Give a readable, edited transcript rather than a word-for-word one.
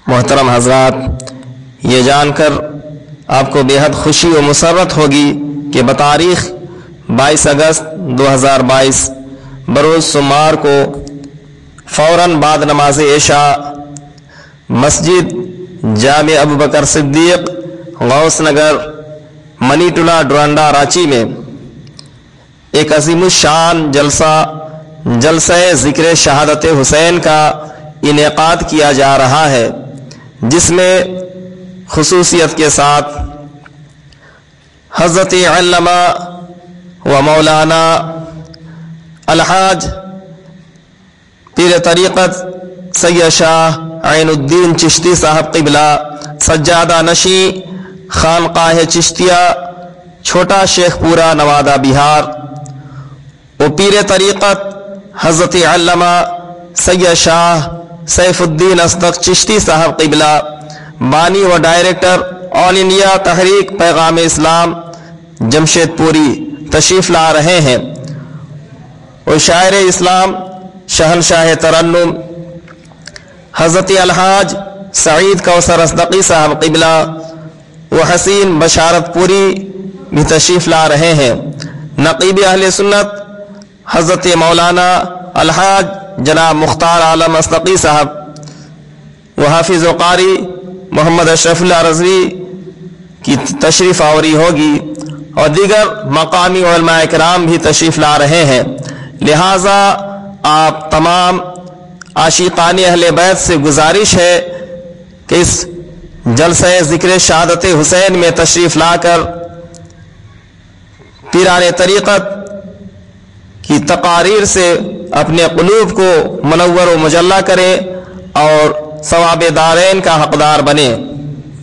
محترم حضرات، یہ جان کر آپ کو بے حد خوشی و مسرت ہوگی کہ بتاریخ 22 اگست 2022 بروز سمار کو فوراً بعد نماز عشاء مسجد جامع ابوبکر صدیق غوث نگر منی ٹولہ ڈورانڈا رانچی میں ایک عظیم الشان جلسہ ذکر شہادت حسین کا انعقاد کیا جا رہا ہے، جس میں خصوصیت کے ساتھ حضرت علامہ و مولانا الحاج پیر طریقت سید شاہ عین الدین چشتی صاحب قبلہ سجادہ نشیں خانقاہ چشتیہ چھوٹا شیخ پورہ نوادہ بہار و پیر طریقت حضرت علامہ سید شاہ سیف الدین اصدق چشتی صاحب قبلہ بانی و ڈائریکٹر آل انڈیا تحریک پیغام اسلام جمشید پوری تشریف لا رہے ہیں، اور شاعر اسلام شہنشاہ ترنم حضرت الحاج سعید کوثر اصدقی صاحب قبلہ و حسین بشارت پوری بھی تشریف لا رہے ہیں۔ نقیب اہل سنت حضرت مولانا الحاج جناب مختار عالم اصدقی صاحب و حافظ و قاری محمد اشرف اللہ رضوی کی تشریف آوری ہوگی، اور دیگر مقامی علماء کرام بھی تشریف لا رہے ہیں، لہٰذا آپ تمام عاشقان اہل بیت سے گزارش ہے کہ اس جلسہ ذکر شہادت حسین میں تشریف لا کر پیران طریقت کی تقاریر سے اپنے قلوب کو منور و مجلہ کریں اور ثواب دارین کا حقدار بنیں۔